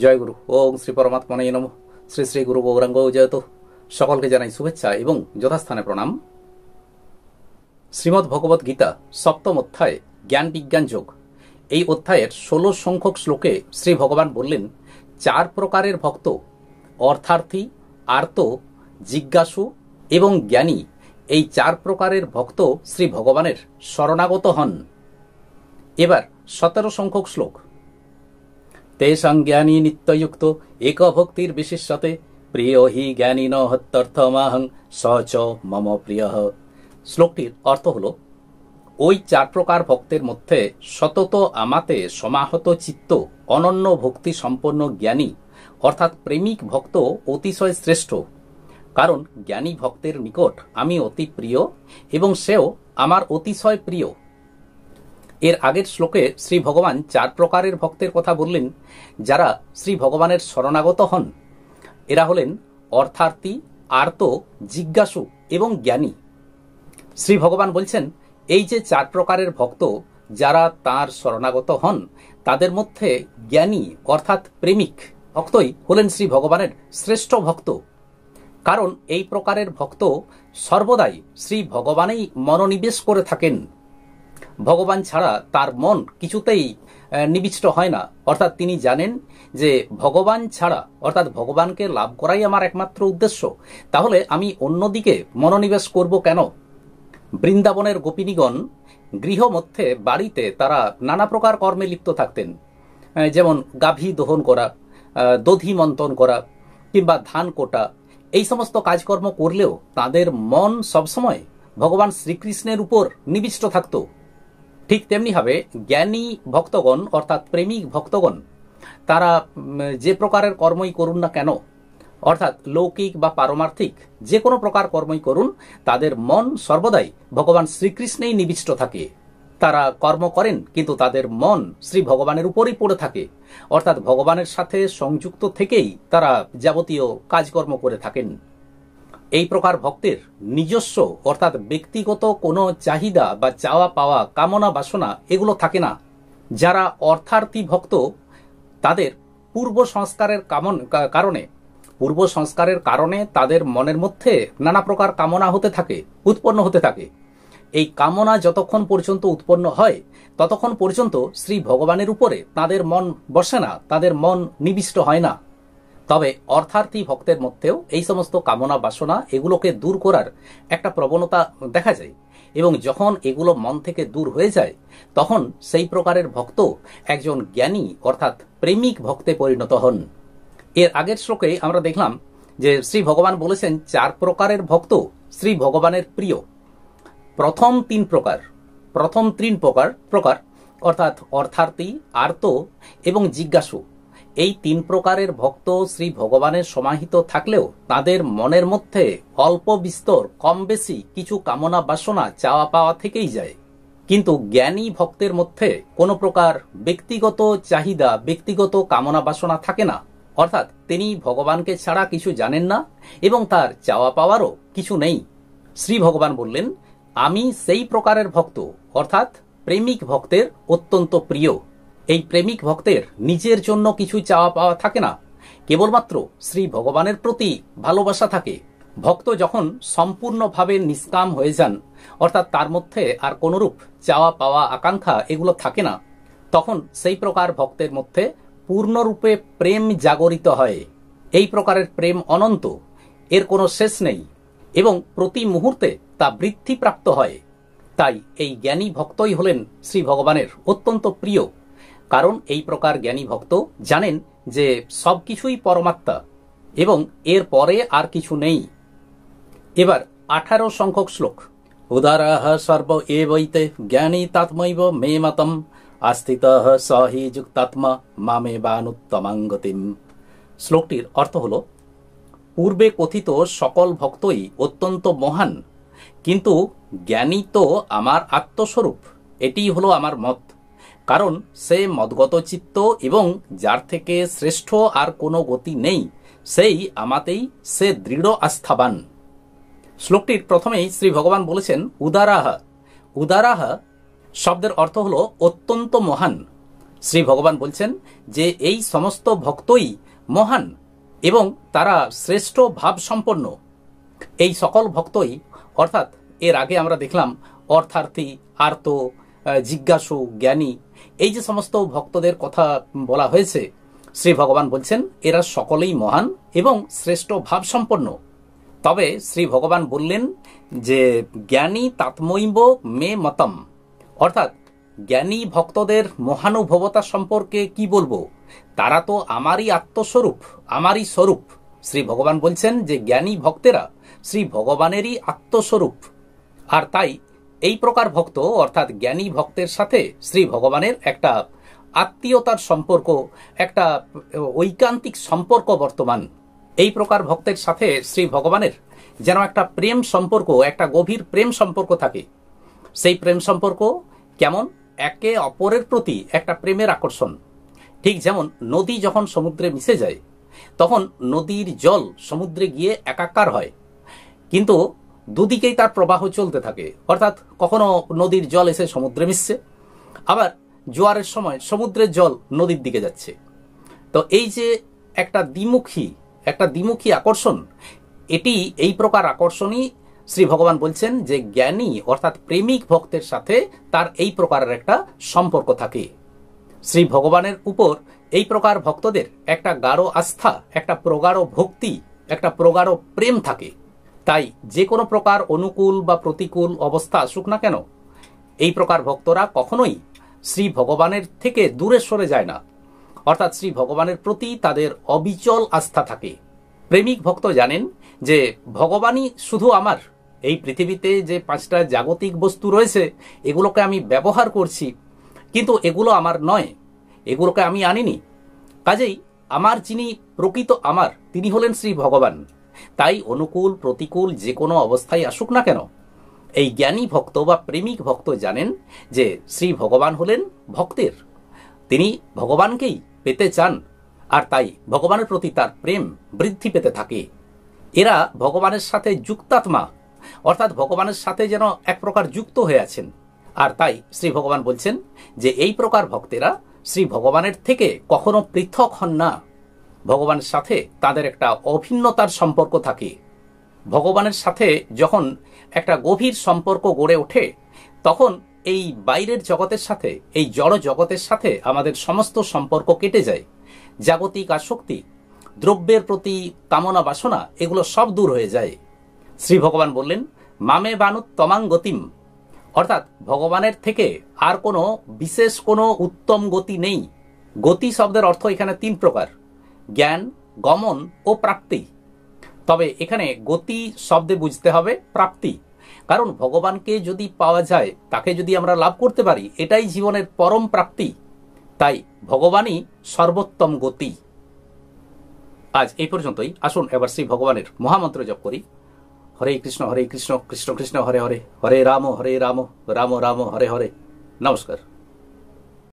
জয় গুরু। ওম শ্রী পরমাত্মনে নমঃ। শ্রী শ্রী গুরু গৌরাঙ্গ জয়তু। সকলকে জানাই শুভেচ্ছা এবং যথাস্থানে প্রণাম। শ্রীমদ্ ভগবত গীতা সপ্তম অধ্যায় জ্ঞান বিজ্ঞান যোগ, এই অধ্যায়ের 16 সংখ্যক শ্লোকে শ্রী ভগবান বললেন, 4 প্রকারের ভক্ত অর্থার্থী, আর্ত, জিজ্ঞাসু এবং জ্ঞানী, এই 4 প্রকারের ভক্ত শ্রী ভগবানের শরণাগত হন। এবার 17 সংখ্যক শ্লোক। তেষাং জ্ঞানী নিত্যযুক্ত এক ভক্তির বিশেষ্যতে প্রিয় হি জ্ঞানী ন হত্যর্থমাহং স চ মম প্রিয়। শ্লোকটির অর্থ হল, ওই 4 প্রকার ভক্তের মধ্যে সতত আমাতে সমাহত চিত্ত অনন্য ভক্তি সম্পন্ন জ্ঞানী অর্থাৎ প্রেমিক ভক্ত অতিশয় শ্রেষ্ঠ, কারণ জ্ঞানী ভক্তের নিকট আমি অতি প্রিয় এবং সেও আমার অতিশয় প্রিয়। এর আগের শ্লোকে শ্রী ভগবান 4 প্রকারের ভক্তের কথা বললেন, যারা শ্রী ভগবানের শরণাগত হন। এরা হলেন অর্থার্থী, আর্ত, জিজ্ঞাসু এবং জ্ঞানী। শ্রী ভগবান বলছেন, এই যে 4 প্রকারের ভক্ত যারা তাঁর শরণাগত হন, তাদের মধ্যে জ্ঞানী অর্থাৎ প্রেমিক ভক্তই হলেন শ্রী ভগবানের শ্রেষ্ঠ ভক্ত, কারণ এই প্রকারের ভক্ত সর্বদাই শ্রী ভগবানেই মনোনিবেশ করে থাকেন। ভগবান ছাড়া তার মন কিছুতেই নিবিষ্ট হয় না, অর্থাৎ তিনি জানেন যে ভগবান ছাড়া অর্থাৎ ভগবানকে লাভ করাই আমার একমাত্র উদ্দেশ্য, তাহলে আমি অন্যদিকে মনোনিবেশ করব কেন? বৃন্দাবনের গোপিনীগণ গৃহ মধ্যে বাড়িতে তারা নানা প্রকার কর্মে লিপ্ত থাকতেন, যেমন গাভী দহন করা, দধি মন্থন করা কিংবা ধান কোটা, এই সমস্ত কাজকর্ম করলেও তাদের মন সবসময় ভগবান শ্রীকৃষ্ণের উপর নিবিষ্ট থাকত। ঠিক তেমনিভাবে জ্ঞানী ভক্তগণ অর্থাৎ প্রেমিক ভক্তগণ তারা যে প্রকারের কর্মই করুন না কেন, অর্থাৎ লৌকিক বা পারমার্থিক যে কোনো প্রকার কর্মই করুন, তাদের মন সর্বদাই ভগবান শ্রীকৃষ্ণেই নিবিষ্ট থাকে। তারা কর্ম করেন কিন্তু তাদের মন শ্রী ভগবানের উপরই পড়ে থাকে, অর্থাৎ ভগবানের সাথে সংযুক্ত থেকেই তারা যাবতীয় কাজকর্ম করে থাকেন। এই প্রকার ভক্তের নিজস্ব অর্থাৎ ব্যক্তিগত কোনো চাহিদা বা চাওয়া পাওয়া, কামনা বাসনা এগুলো থাকে না। যারা অর্থার্থী ভক্ত, তাদের পূর্ব সংস্কারের কারণে তাদের মনের মধ্যে নানা প্রকার কামনা উৎপন্ন হতে থাকে। এই কামনা যতক্ষণ পর্যন্ত উৎপন্ন হয় ততক্ষণ পর্যন্ত শ্রী ভগবানের উপরে তাদের মন বসে না, তাদের মন নিবিষ্ট হয় না। তবে অর্থার্থী ভক্তের মধ্যেও এই সমস্ত কামনা বাসনা এগুলোকে দূর করার একটা প্রবণতা দেখা যায়, এবং যখন এগুলো মন থেকে দূর হয়ে যায় তখন সেই প্রকারের ভক্ত একজন জ্ঞানী অর্থাৎ প্রেমিক ভক্তে পরিণত হন। এর আগের শ্লোকে আমরা দেখলাম যে শ্রী ভগবান বলেছেন 4 প্রকারের ভক্ত শ্রী ভগবানের প্রিয়। প্রথম তিন প্রকার অর্থাৎ অর্থার্থী, আর্ত এবং জিজ্ঞাসু, এই 3 প্রকারের ভক্ত শ্রী ভগবানের সমাহিত থাকলেও তাদের মনের মধ্যে অল্প বিস্তর কম বেশি কিছু কামনা বাসনা চাওয়া পাওয়া থেকেই যায়। কিন্তু জ্ঞানী ভক্তের মধ্যে কোনো প্রকার ব্যক্তিগত চাহিদা, ব্যক্তিগত কামনা বাসনা থাকে না, অর্থাৎ তিনি ভগবানকে ছাড়া কিছু জানেন না এবং তার চাওয়া পাওয়ারও কিছু নেই। শ্রী ভগবান বললেন, আমি সেই প্রকারের ভক্ত অর্থাৎ প্রেমিক ভক্তের অত্যন্ত প্রিয়। এই প্রেমিক ভক্তের নিজের জন্য কিছু চাওয়া পাওয়া থাকে না, কেবলমাত্র শ্রী ভগবানের প্রতি ভালোবাসা থাকে। ভক্ত যখন সম্পূর্ণভাবে নিষ্কাম হয়ে যান, অর্থাৎ তার মধ্যে আর কোনরূপ চাওয়া পাওয়া আকাঙ্ক্ষা এগুলো থাকে না, তখন সেই প্রকার ভক্তের মধ্যে পূর্ণরূপে প্রেম জাগরিত হয়। এই প্রকারের প্রেম অনন্ত, এর কোনো শেষ নেই এবং প্রতি মুহূর্তে তা বৃদ্ধিপ্রাপ্ত হয়। তাই এই জ্ঞানী ভক্তই হলেন শ্রী ভগবানের অত্যন্ত প্রিয়, কারণ এই প্রকার জ্ঞানী ভক্ত জানেন যে সবকিছুই পরমাত্মা এবং এর পরে আর কিছু নেই। এবার 18 সংখ্যক শ্লোক। উদারাহ সর্ব এবৈতে জ্ঞানী তাত্মৈব মে মতম আস্থিতঃ স হি যুক্তাত্মা মামেবানুত্তমাং গতিম। শ্লোকটির অর্থ হল, পূর্বে কথিত সকল ভক্তই অত্যন্ত মহান, কিন্তু জ্ঞানী তো আমার আত্মস্বরূপ, এটিই হলো আমার মত, কারণ সে মদগত চিত্ত এবং যার থেকে শ্রেষ্ঠ আর কোনো গতি নেই, সেই আমাতেই সে দৃঢ় আস্থাবান। শ্লোকটির প্রথমেই শ্রী ভগবান বলেছেন উদারাহা। উদারাহা শব্দের অর্থ হলো অত্যন্ত মহান। শ্রী ভগবান বলছেন যে এই সমস্ত ভক্তই মহান এবং তারা শ্রেষ্ঠ ভাব সম্পন্ন। এই সকল ভক্তই অর্থাৎ এর আগে আমরা দেখলাম অর্থার্থী, আর্ত, জিজ্ঞাসু, জ্ঞানী, এই যে সমস্ত ভক্তদের কথা বলা হয়েছে, শ্রী ভগবান বলছেন এরা সকলেই মহান এবং শ্রেষ্ঠ ভাব সম্পন্ন। তবে শ্রী ভগবান বললেন যে জ্ঞানী তাত্মৈব মে মতম, অর্থাৎ জ্ঞানী ভক্তদের মহানুভবতা সম্পর্কে কি বলবো, তারা তো আমারই আত্মস্বরূপ, আমারই স্বরূপ। শ্রী ভগবান বলছেন যে জ্ঞানী ভক্তেরা শ্রী ভগবানেরই আত্মস্বরূপ। আর তাই এই প্রকার ভক্ত অর্থাৎ জ্ঞানী ভক্তের সাথে শ্রী ভগবানের একটা আত্মীয়তার সম্পর্ক, একটা ঐকান্তিক সম্পর্ক বর্তমান। এই প্রকার ভক্তের সাথে শ্রী ভগবানের যেন একটা প্রেম সম্পর্ক, একটা গভীর প্রেম সম্পর্ক থাকে। সেই প্রেম সম্পর্ক কেমন? একে অপরের প্রতি একটা প্রেমের আকর্ষণ। ঠিক যেমন নদী যখন সমুদ্রে মিশে যায় তখন নদীর জল সমুদ্রে গিয়ে একাকার হয়, কিন্তু দুদিকেই তার প্রবাহ চলতে থাকে। অর্থাৎ কখনো নদীর জল এসে সমুদ্রে মিশছে, আবার জোয়ারের সময় সমুদ্রের জল নদীর দিকে যাচ্ছে। তো এই যে একটা দ্বিমুখী আকর্ষণ, এটি এই প্রকার আকর্ষণই শ্রী ভগবান বলছেন যে জ্ঞানী অর্থাৎ প্রেমিক ভক্তের সাথে তার এই প্রকারের একটা সম্পর্ক থাকে। শ্রী ভগবানের উপর এই প্রকার ভক্তদের একটা গাঢ় আস্থা, একটা প্রগাঢ় ভক্তি, একটা প্রগাঢ় প্রেম থাকে। তাই যে কোনো প্রকার অনুকূল বা প্রতিকূল অবস্থা আসুক না কেন, এই প্রকার ভক্তরা কখনোই শ্রী ভগবানের থেকে দূরে সরে যায় না, অর্থাৎ শ্রী ভগবানের প্রতি তাদের অবিচল আস্থা থাকে। প্রেমিক ভক্ত জানেন যে ভগবানই শুধু আমার, এই পৃথিবীতে যে 5টা জাগতিক বস্তু রয়েছে এগুলোকে আমি ব্যবহার করছি, কিন্তু এগুলো আমার নয়, এগুলোকে আমি আনিনি। কাজেই আমার যিনি প্রকৃত আমার, তিনি হলেন শ্রী ভগবান। তাই অনুকূল প্রতিকূল যে কোনো অবস্থায় আসুক না কেন, এই জ্ঞানী ভক্ত বা প্রেমিক ভক্ত জানেন যে শ্রী ভগবান হলেন ভক্তের, তিনি ভগবানকেই পেতে চান, আর তাই ভগবানের প্রতি তার প্রেম বৃদ্ধি পেতে থাকে। এরা ভগবানের সাথে যুক্তাত্মা, অর্থাৎ ভগবানের সাথে যেন এক প্রকার যুক্ত হয়ে আছেন। আর তাই শ্রী ভগবান বলছেন যে এই প্রকার ভক্তেরা শ্রী ভগবানের থেকে কখনো পৃথক হন না, ভগবানের সাথে তাদের একটা অভিন্নতার সম্পর্ক থাকে। ভগবানের সাথে যখন একটা গভীর সম্পর্ক গড়ে ওঠে তখন এই বাইরের জগতের সাথে, এই জড় জগতের সাথে আমাদের সমস্ত সম্পর্ক কেটে যায়। জাগতিক আসক্তি, দ্রব্যের প্রতি কামনা বাসনা, এগুলো সব দূর হয়ে যায়। শ্রী ভগবান বললেন মামে বানু তমাং গতিম, অর্থাৎ ভগবানের থেকে আর কোনো বিশেষ কোনো উত্তম গতি নেই। গতি শব্দের অর্থ এখানে 3 প্রকার: জ্ঞান, গমন ও প্রাপ্তি। তবে এখানে গতি শব্দে বুঝতে হবে প্রাপ্তি, কারণ ভগবানকে যদি পাওয়া যায়, তাকে যদি আমরা লাভ করতে পারি, এটাই জীবনের পরম প্রাপ্তি। তাই ভগবানই সর্বোত্তম গতি। আজ এই পর্যন্তই। আসুন এবার শ্রী ভগবানের মহামন্ত্র জপ করি। হরে কৃষ্ণ কৃষ্ণ কৃষ্ণ হরে হরে, হরে রাম রাম রাম হরে হরে। নমস্কার।